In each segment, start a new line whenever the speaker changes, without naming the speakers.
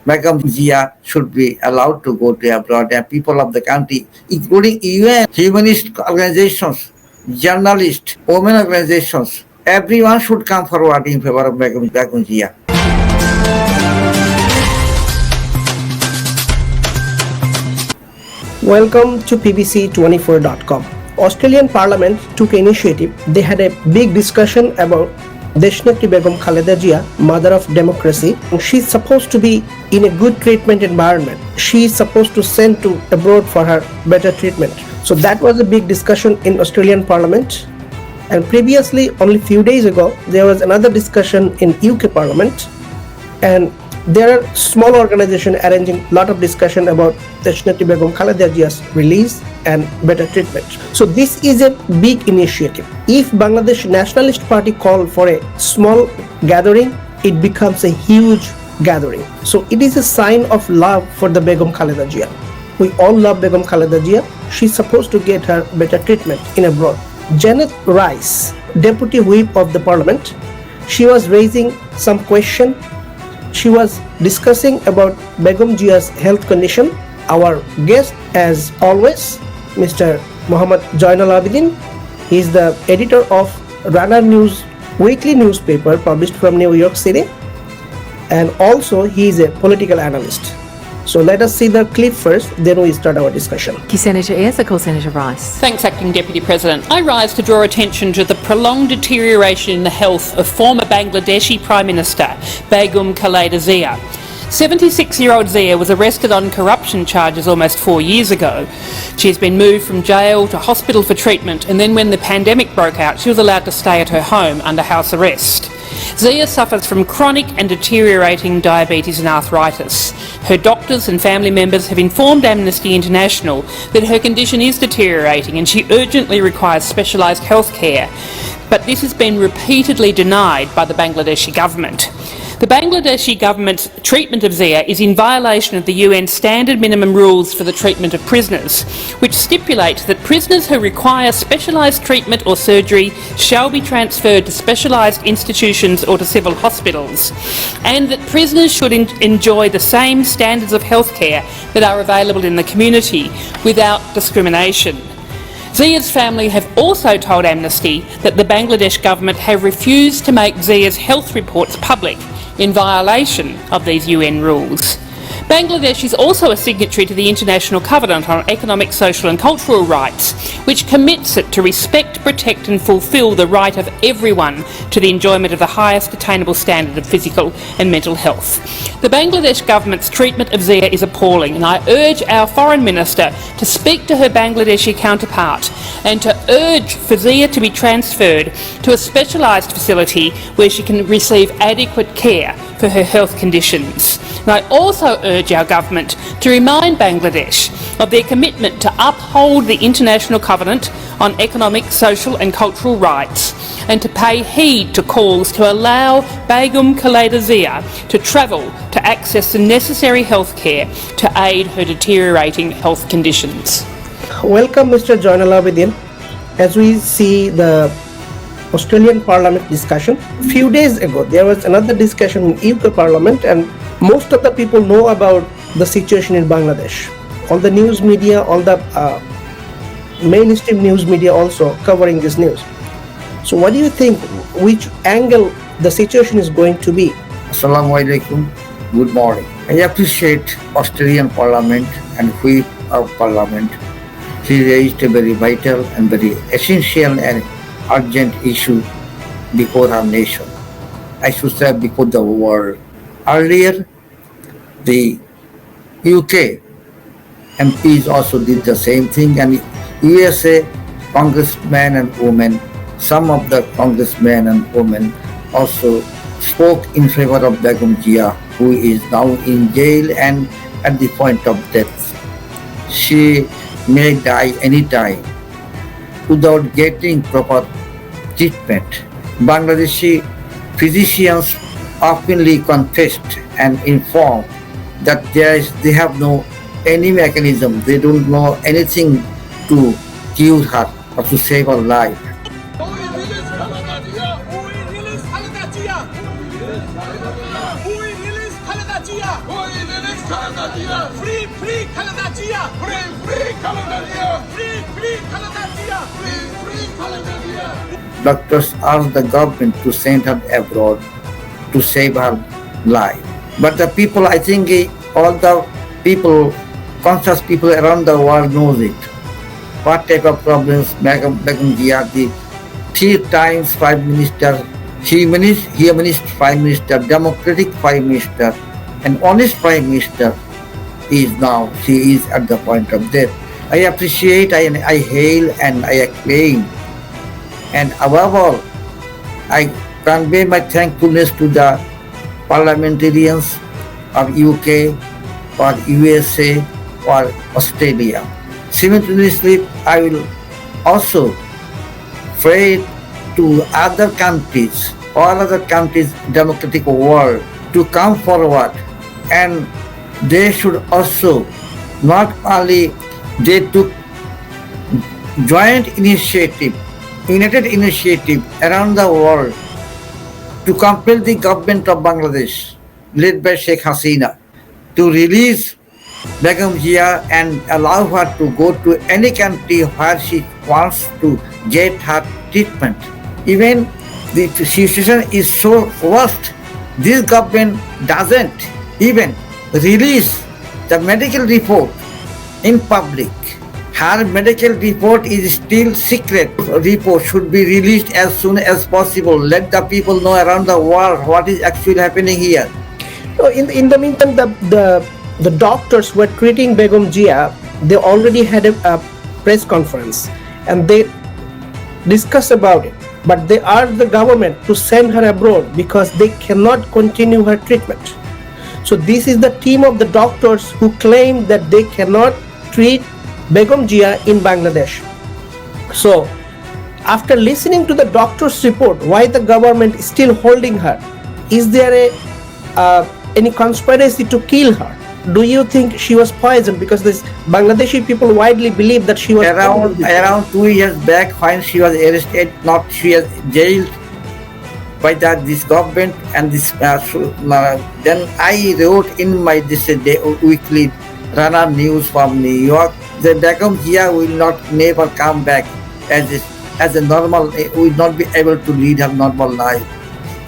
Begum Zia should be allowed to go to abroad, and people of the country, including UN, humanist organizations, journalists, women organizations, everyone should come forward in favor of Begum Zia.
Welcome to PBC24.com. Australian Parliament took initiative. They had a big discussion about Deshnetri Begum Khaleda Jia, mother of democracy. She's supposed to be in a good treatment environment. She's supposed to send to abroad for her better treatment. So that was a big discussion in Australian Parliament. And previously, only few days ago, there was another discussion in UK Parliament. And there are small organizations arranging a lot of discussion about Deshnetri Begum Khaleda Jia's release and better treatment. So this is a big initiative. If Bangladesh Nationalist Party call for a small gathering, it becomes a huge gathering. So it is a sign of love for the Begum Khaleda Jia. We all love Begum Khaleda Jia. She's supposed to get her better treatment in abroad. Janet Rice, Deputy Whip of the Parliament, she was raising some question. She was discussing about Begum Jia's health condition. Our guest, as always, Mr. Muhammad Jainal Abidin. He is the editor of Runner News weekly newspaper published from New York City, and also he is a political analyst. So let us see the clip first, then we start our discussion.
Thank you, Senator Ayres. I call Senator Rice.
Thanks, Acting Deputy President. I rise to draw attention to the prolonged deterioration in the health of former Bangladeshi Prime Minister Begum Khaleda Zia. 76-year-old Zia was arrested on corruption charges almost 4 years ago. She has been moved from jail to hospital for treatment, and then when the pandemic broke out, she was allowed to stay at her home under house arrest. Zia suffers from chronic and deteriorating diabetes and arthritis. Her doctors and family members have informed Amnesty International that her condition is deteriorating and she urgently requires specialised health care. But this has been repeatedly denied by the Bangladeshi government. The Bangladeshi government's treatment of Zia is in violation of the UN standard minimum rules for the treatment of prisoners, which stipulate that prisoners who require specialised treatment or surgery shall be transferred to specialised institutions or to civil hospitals, and that prisoners should enjoy the same standards of healthcare that are available in the community without discrimination. Zia's family have also told Amnesty that the Bangladesh government have refused to make Zia's health reports public in violation of these UN rules. Bangladesh is also a signatory to the International Covenant on Economic, Social and Cultural Rights, which commits it to respect, protect and fulfil the right of everyone to the enjoyment of the highest attainable standard of physical and mental health. The Bangladesh government's treatment of Zia is appalling, and I urge our Foreign Minister to speak to her Bangladeshi counterpart and to urge for Zia to be transferred to a specialised facility where she can receive adequate care for her health conditions. And I also urge our government to remind Bangladesh of their commitment to uphold the International Covenant on Economic, Social and Cultural Rights, and to pay heed to calls to allow Begum Khaleda Zia to travel to access the necessary health care to aid her deteriorating health conditions.
Welcome, Mr. Jainal Abidin. As we see the Australian Parliament discussion, few days ago there was another discussion in UK Parliament, and most of the people know about the situation in Bangladesh. All the news media, all the mainstream news media also covering this news. So what do you think, which angle the situation is going to be?
Assalamu alaikum. Good morning. I appreciate Australian Parliament and Whip of Parliament. She raised a very vital and very essential and urgent issue before our nation. I should say before the world. Earlier, the UK MPs also did the same thing, and USA congressmen and women, some of the congressmen and women also spoke in favor of Begum Jia, who is now in jail and at the point of death. She may die anytime without getting proper treatment. Bangladeshi physicians openly confessed and informed that they have no any mechanism, they don't know anything to cure her or to save her life.
Khaleda Jia! Free, free Khaleda Jia! Free, free Khaleda Jia! Free, free Khaleda Jia! Free, free Khaleda Jia!
Doctors asked the government to send her abroad to save her life. But the people, I think all the people, conscious people around the world knows it. What type of problems Begum Jia, the 3 times Prime Minister, humanist Prime Minister, democratic Prime Minister, and honest Prime Minister is now, she is at the point of death. I appreciate, I hail and I acclaim. And above all, I convey my thankfulness to the parliamentarians of UK or USA or Australia. Simultaneously, I will also pray to other countries, all other countries, democratic world, to come forward, and they should also not only they took joint initiative, united initiative around the world to compel the government of Bangladesh, led by Sheikh Hasina, to release Begum Jia and allow her to go to any country where she wants to get her treatment. Even the situation is so worst, this government doesn't even release the medical report in public. Her medical report is still secret. Report should be released as soon as possible. Let the people know around the world what is actually happening here.
So in the meantime, the doctors who were treating Begum Jia, they already had a press conference and they discussed about it. But they asked the government to send her abroad because they cannot continue her treatment. So this is the team of the doctors who claim that they cannot treat Begum Jia in Bangladesh. So after listening to the doctor's report, why the government is still holding her? Is there any conspiracy to kill her? Do you think she was poisoned? Because this Bangladeshi people widely believe that she was
around 2 years back when she was arrested, not she was jailed by this government and this. Then I wrote in my weekly runner news from New York that Begum Jia will never come back as a normal, will not be able to lead her normal life.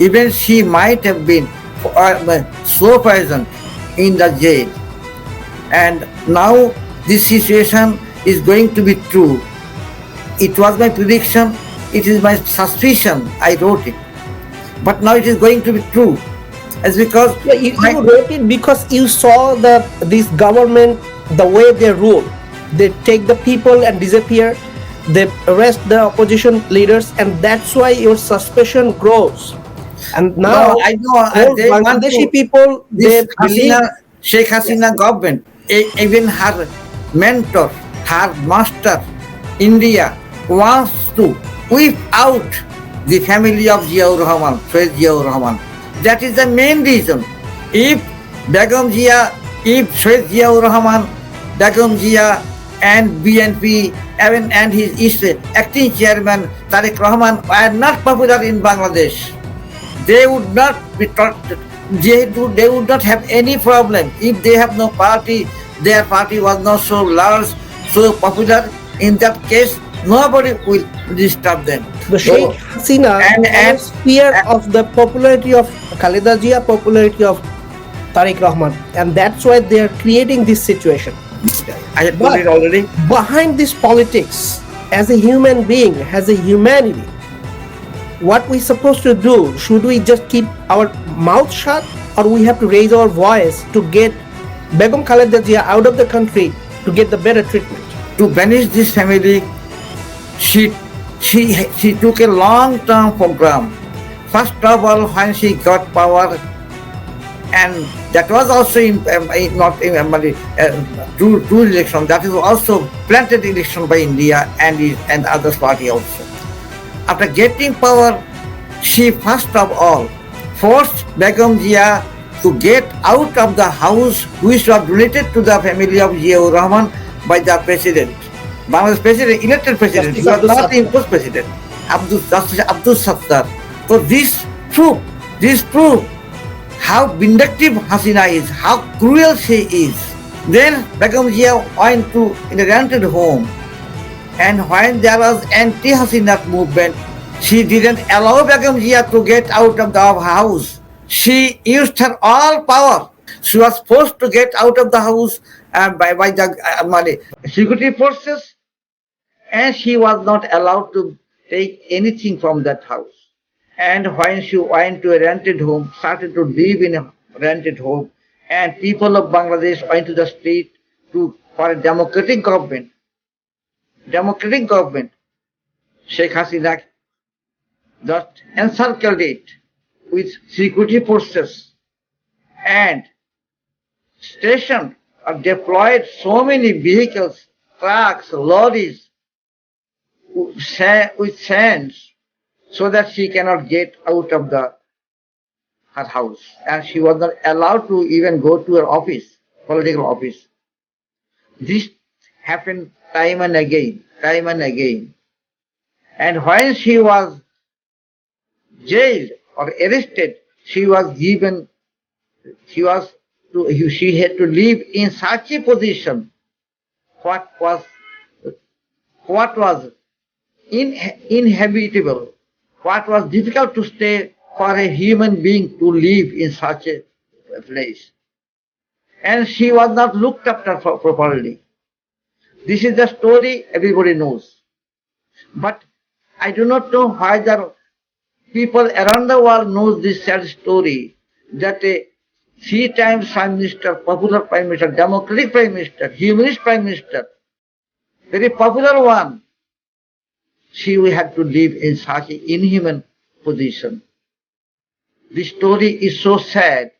Even she might have been slow poisoned in the jail, and now this situation is going to be true. It was my prediction, it is my suspicion, I wrote it, but now it is going to be true. It's because
you wrote it because you saw this government, the way they rule. They take the people and disappear, they arrest the opposition leaders, and that's why your suspicion grows. And now
I know
Bangladeshi people, they believe
Sheikh Hasina government, even her mentor, her master, India, wants to whip out the family of Ziaur Rahman, Sheikh Ziaur Rahman. That is the main reason. If Begum Jia, if Sheikh Ziaur Rahman, Begum Jia and BNP and his acting chairman Tariq Rahman are not popular in Bangladesh, they would not be they would not have any problem. If they have no party, their party was not so large, so popular, in that case nobody will disturb them.
The Sheikh Hasina and fear of the popularity of Khaleda Jia, popularity of Tariq Rahman, and that's why they are creating this situation.
I had put it already.
Behind this politics, as a human being, as a humanity, what we supposed to do? Should we just keep our mouth shut, or we have to raise our voice to get Begum Khaleda Jia out of the country to get the better treatment?
To banish this family, she took a long-term program. First of all, when she got power, and that was also two election. That is also planted election by India and others party also. After getting power, she first of all forced Begum Jia to get out of the house which was donated to the family of Ziaur Rahman by the president. Bangladesh president, elected president, he was not the imposed president, Abdul Sattar. So this proved how vindictive Hasina is, how cruel she is. Then Begum Jia went to in a rented home, and when there was anti-Hasina movement, she didn't allow Begum Jia to get out of the house. She used her all power. She was forced to get out of the house by the security forces, and she was not allowed to take anything from that house. And when she went to a rented home, started to live in a rented home, and people of Bangladesh went to the street for a democratic government. Sheikh Hasina just encircled it with security forces and stationed or deployed so many vehicles, trucks, lorries with sands, so that she cannot get out of her house. And she was not allowed to even go to her office, political office. This happened time and again. And when she was jailed or arrested, she had to live in such a position what was inhabitable, what was difficult to stay for a human being to live in such a place. And she was not looked after properly. This is the story everybody knows. But I do not know whether people around the world knows this sad story, that a 3 times Prime Minister, popular Prime Minister, democratic Prime Minister, humanist Prime Minister, very popular one, she will have to live in such an inhuman position. This story is so sad.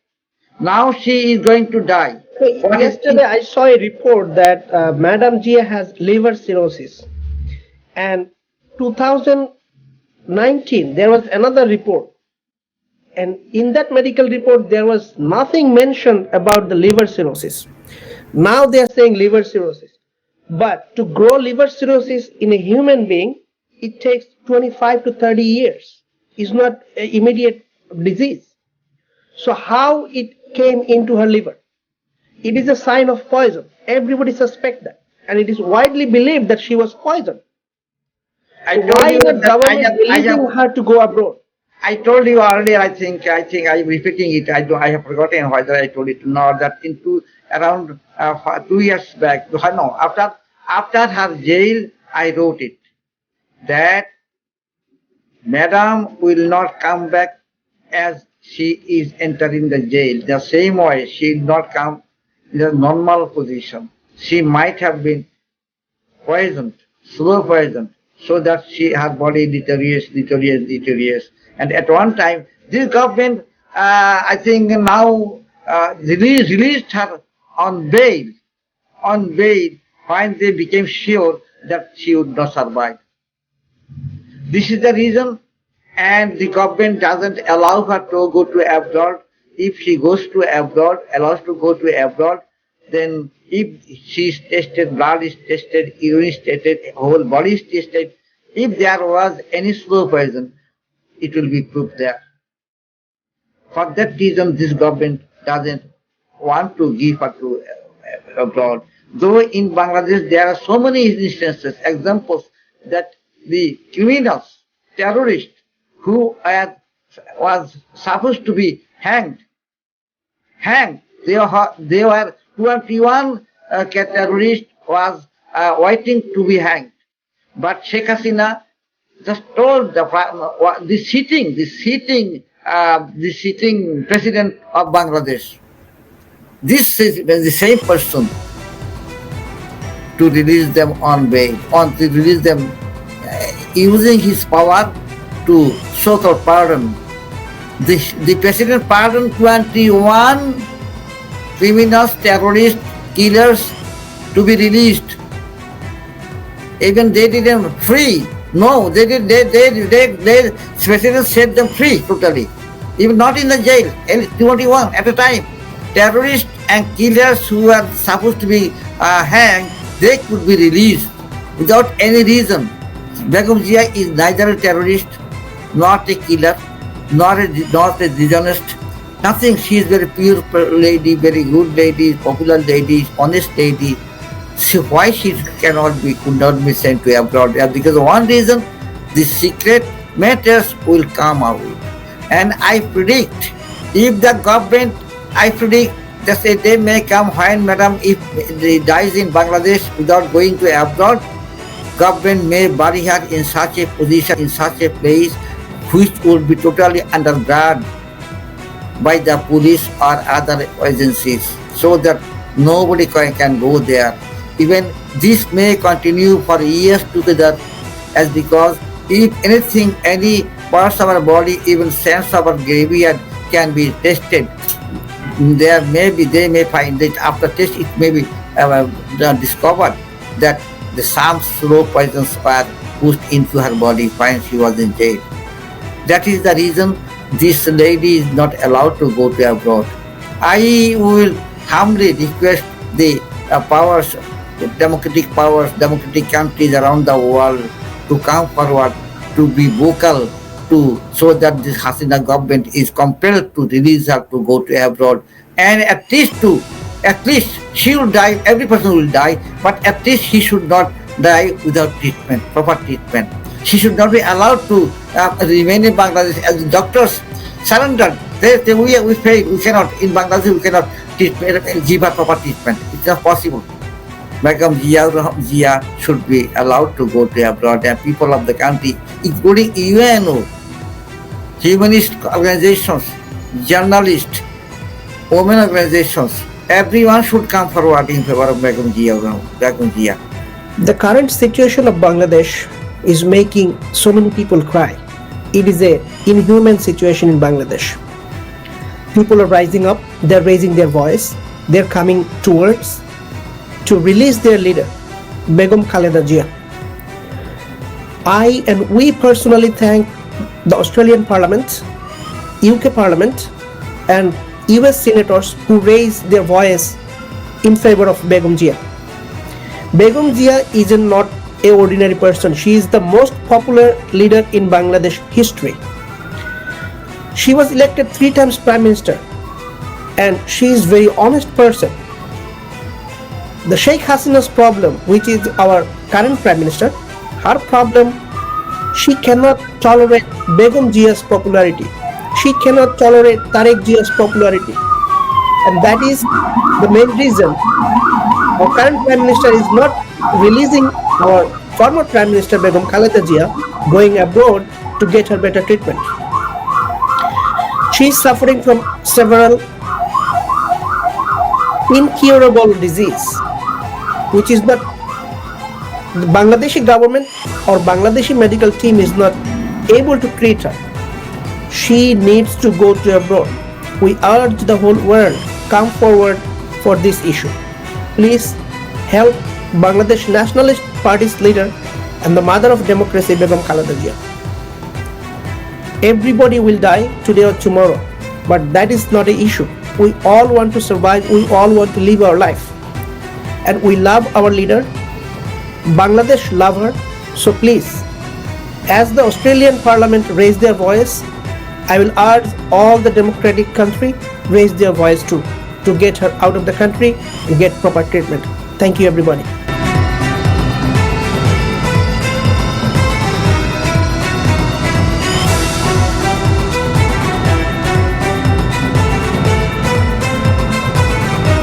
Now she is going to die.
Yesterday I saw a report that Madam Jia has liver cirrhosis, and 2019 there was another report, and in that medical report there was nothing mentioned about the liver cirrhosis. Now they are saying liver cirrhosis, but to grow liver cirrhosis in a human being, it takes 25 to 30 years. It's not an immediate disease. So how it came into her liver? It is a sign of poison. Everybody suspects that, and it is widely believed that she was poisoned. Why is the government releasing her to go abroad?
I told you earlier. I think I'm repeating it. I have forgotten whether I told it or not. That around 2 years back, no, after her jail, I wrote it that Madam will not come back as she is entering the jail. The same way she will not come in a normal position. She might have been poisoned, slow poisoned, so that her body deteriorates. And at one time, this government, I think now released her on bail, when they became sure that she would not survive. This is the reason, and the government doesn't allow her to go to abroad. If she goes to abroad, allows to go to abroad, then if she is tested, blood is tested, urine is tested, whole body is tested, if there was any slow poison, it will be proved there. For that reason, this government doesn't want to give her to abroad. Though in Bangladesh there are so many instances, examples, that the criminals, terrorists, who was supposed to be hanged. They were 21 terrorists was waiting to be hanged. But Sheikh Hasina just told the sitting president of Bangladesh, this is the same person, to release them on bail, to release them using his power to so-called pardon. The president pardoned 21 criminals, terrorists, killers to be released. Even they didn't free. No, they president set them free totally. Even not in the jail. 21 at a time. Terrorists and killers who were supposed to be hanged, they could be released without any reason. Begum Jia is neither a terrorist, not a killer, not a dishonest. Nothing. She is very pure lady, very good lady, popular lady, honest lady. So why she could not be sent to abroad? Yeah, because one reason, the secret matters will come out. And I predict, if the government, I predict, just a day may come when, madam, if they dies in Bangladesh without going to abroad, government may bury her in such a position, in such a place, which would be totally under guard by the police or other agencies, so that nobody can go there. Even this may continue for years together, as because if anything, any parts of our body, even sense of our graveyard can be tested, they may find that after test it may be discovered that some slow poisons were pushed into her body when she was in jail. That is the reason this lady is not allowed to go to abroad. I will humbly request the powers, the democratic powers, democratic countries around the world to come forward, to be vocal, so that this Hasina government is compelled to release her to go to abroad, and at least she will die. Every person will die, but at least he should not die without treatment, proper treatment. She should not be allowed to remain in Bangladesh as doctors surrendered. They we fail. We cannot in Bangladesh. We cannot give her proper treatment. It's not possible. Begum Zia should be allowed to go to abroad, and people of the country, including UNO, humanist organizations, journalists, women organizations, everyone should come forward in favor of Begum Zia.
The current situation of Bangladesh is making so many people cry. It is an inhuman situation in Bangladesh. People are rising up, they're raising their voice, they're coming towards to release their leader, Begum Khaleda Zia. I and we personally thank the Australian Parliament, UK Parliament, and US senators who raised their voice in favor of Begum Zia. Begum Zia is not an ordinary person. She is the most popular leader in Bangladesh history. She was elected 3 times Prime Minister, and she is a very honest person. The Sheikh Hasina's problem, which is our current Prime Minister, her problem, she cannot tolerate Begum Zia's popularity. She cannot tolerate Tarek Zia's popularity. And that is the main reason our current Prime Minister is not releasing our former Prime Minister Begum Khaleda Zia going abroad to get her better treatment. She is suffering from several incurable disease, which is not the Bangladeshi government or Bangladeshi medical team is not able to treat her. She needs to go to abroad. We urge the whole world, come forward for this issue. Please help Bangladesh Nationalist Party's leader and the mother of democracy, Begum Khaleda Zia. Everybody will die today or tomorrow, but that is not an issue. We all want to survive. We all want to live our life. And we love our leader. Bangladesh love her. So please, as the Australian Parliament raised their voice, I will urge all the democratic country raise their voice too, to get her out of the country and get proper treatment. Thank you, everybody.